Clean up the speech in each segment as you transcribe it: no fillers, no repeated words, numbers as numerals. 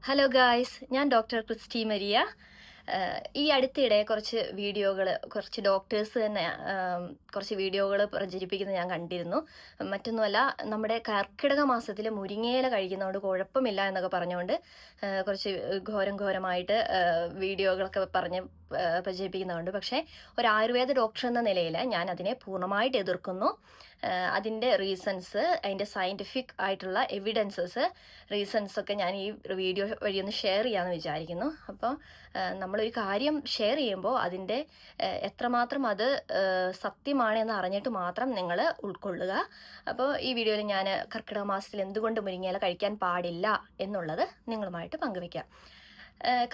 Hello guys, ഞാൻ doctor Christy Maria. ഈ അടുത്തിടെ കുറച്ച് ഡോക്ടേഴ്സ് തന്നെ കുറച്ച് വീഡിയോകൾ പ്രചരിപ്പിക്കുന്നത് ഞാൻ കണ്ടിരുന്നു. മറ്റൊന്നുമല്ല, നമ്മുടെ കർക്കിടക മാസത്തിൽ മുരിങ്ങയില കഴിക്കുന്നതുകൊണ്ട് കുഴപ്പമില്ല എന്നൊക്കെ പറഞ്ഞുകൊണ്ട് കുറച്ച് ഘോരമായിട്ട് വീഡിയോകളൊക്കെ പറഞ്ഞ് പ്രചരിപ്പിക്കുന്നുണ്ട്. പക്ഷേ ഒരു ആയുർവേദ ഡോക്ടർ എന്ന നിലയിൽ ഞാൻ അതിനെ പൂർണ്ണമായിട്ട് എതിർക്കുന്നു. അതിൻ്റെ റീസൺസ്, അതിൻ്റെ സയൻറ്റിഫിക് ആയിട്ടുള്ള റീസൺസൊക്കെ ഞാൻ ഈ വീഡിയോ വഴി ഒന്ന് ഷെയർ ചെയ്യാമെന്ന് വിചാരിക്കുന്നു. അപ്പോൾ നമ്മളൊരു കാര്യം ഷെയർ ചെയ്യുമ്പോൾ അതിൻ്റെ എത്രമാത്രം അത് സത്യമാണ് എന്ന് അറിഞ്ഞിട്ട് മാത്രം നിങ്ങൾ ഉൾക്കൊള്ളുക. അപ്പോൾ ഈ വീഡിയോയിൽ ഞാൻ കർക്കിടക മാസത്തിൽ എന്തുകൊണ്ട് മുരിങ്ങയില കഴിക്കാൻ പാടില്ല എന്നുള്ളത് നിങ്ങളുമായിട്ട് പങ്കുവയ്ക്കാം.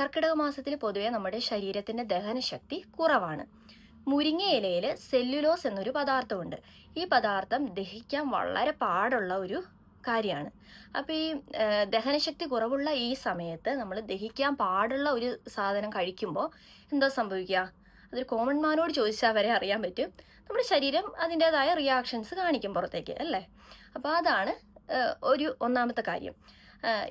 കർക്കിടക മാസത്തിൽ പൊതുവെ നമ്മുടെ ശരീരത്തിൻ്റെ ദഹനശക്തി കുറവാണ്. മുരിങ്ങയിലയിൽ സെല്ലുലോസ് എന്നൊരു പദാർത്ഥമുണ്ട്. ഈ പദാർത്ഥം ദഹിക്കാൻ വളരെ പാടുള്ള ഒരു കാര്യമാണ്. അപ്പോൾ ഈ ദഹനശക്തി കുറവുള്ള ഈ സമയത്ത് നമ്മൾ ദഹിക്കാൻ പാടുള്ള ഒരു സാധനം കഴിക്കുമ്പോൾ എന്താ സംഭവിക്കുക? അതൊരു കോമൺ മാനോട് ചോദിച്ചാൽ വരെ അറിയാൻ പറ്റും. നമ്മുടെ ശരീരം അതിൻ്റെതായ റിയാക്ഷൻസ് കാണിക്കും പുറത്തേക്ക്, അല്ലേ? അപ്പോൾ അതാണ് ഒന്നാമത്തെ കാര്യം.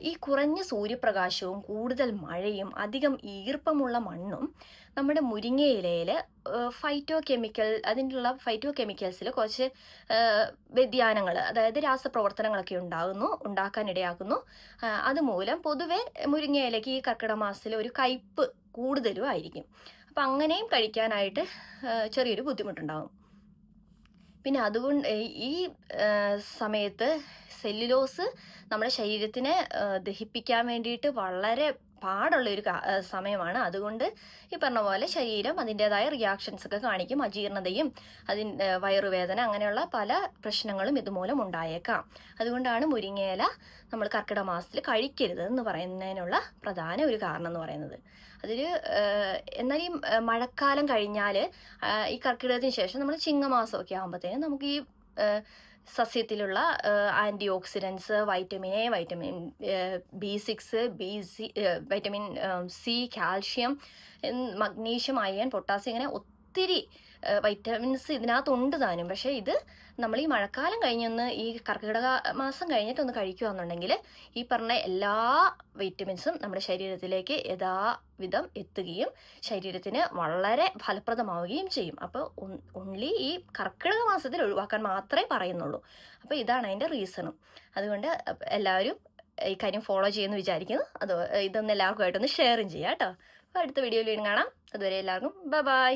ഈ കുറഞ്ഞ സൂര്യപ്രകാശവും കൂടുതൽ മഴയും അധികം ഈർപ്പമുള്ള മണ്ണും നമ്മുടെ മുരിങ്ങയിലയിൽ അതിനുള്ള ഫൈറ്റോ കെമിക്കൽസിൽ കുറച്ച് വ്യതിയാനങ്ങൾ, അതായത് രാസപ്രവർത്തനങ്ങളൊക്കെ ഉണ്ടാക്കാനിടയാക്കുന്നു. അതുമൂലം പൊതുവെ മുരിങ്ങയിലയ്ക്ക് ഈ കർക്കിടക മാസത്തിൽ ഒരു കയ്പ്പ് കൂടുതലും ആയിരിക്കും. അപ്പം അങ്ങനെയും കഴിക്കാനായിട്ട് ചെറിയൊരു ബുദ്ധിമുട്ടുണ്ടാകും. പിന്നെ അതുകൊണ്ട് ഈ സമയത്ത് സെല്ലുലോസ് നമ്മുടെ ശരീരത്തിനെ ദഹിപ്പിക്കാൻ വേണ്ടിയിട്ട് വളരെ പാടുള്ളൊരു സമയമാണ്. അതുകൊണ്ട് ഈ പറഞ്ഞ പോലെ ശരീരം അതിൻ്റെതായ റിയാക്ഷൻസ് ഒക്കെ കാണിക്കും. അജീർണതയും വയറുവേദന അങ്ങനെയുള്ള പല പ്രശ്നങ്ങളും ഇതുമൂലം ഉണ്ടായേക്കാം. അതുകൊണ്ടാണ് മുരിങ്ങയില നമ്മൾ കർക്കിടക മാസത്തിൽ കഴിക്കരുത് എന്ന് പറയുന്നതിനുള്ള പ്രധാന ഒരു കാരണം എന്ന് പറയുന്നത്. എന്നാൽ ഈ മഴക്കാലം കഴിഞ്ഞാൽ ഈ കർക്കിടകത്തിന് ശേഷം നമ്മൾ ചിങ്ങമാസമൊക്കെ ആകുമ്പോഴത്തേനും നമുക്ക് ഈ സസ്യത്തിലുള്ള antioxidants, vitamin A, vitamin B6, vitamin C, calcium, magnesium, iron, potassium, ഇങ്ങനെ ഒത്തിരി വൈറ്റമിൻസ് ഇതിനകത്തുണ്ട് താനും. പക്ഷേ ഇത് നമ്മൾ ഈ മഴക്കാലം കഴിഞ്ഞൊന്ന് ഈ കർക്കിടക മാസം കഴിഞ്ഞിട്ടൊന്ന് കഴിക്കുകയെന്നുണ്ടെങ്കിൽ ഈ പറഞ്ഞ എല്ലാ വൈറ്റമിൻസും നമ്മുടെ ശരീരത്തിലേക്ക് യഥാവിധം എത്തുകയും ശരീരത്തിന് വളരെ ഫലപ്രദമാവുകയും ചെയ്യും. അപ്പോൾ ഓൺലി ഈ കർക്കിടക മാസത്തിൽ ഒഴിവാക്കാൻ മാത്രമേ പറയുന്നുള്ളൂ. അപ്പോൾ ഇതാണ് അതിൻ്റെ റീസണും. അതുകൊണ്ട് എല്ലാവരും ഈ കാര്യം ഫോളോ ചെയ്യുമെന്ന് വിചാരിക്കുന്നു. ഇതൊന്ന് എല്ലാവർക്കുമായിട്ടൊന്ന് ഷെയറും ചെയ്യാം കേട്ടോ. അപ്പോൾ അടുത്ത വീഡിയോയിൽ കാണാം. അതുവരെ എല്ലാവർക്കും ബൈ.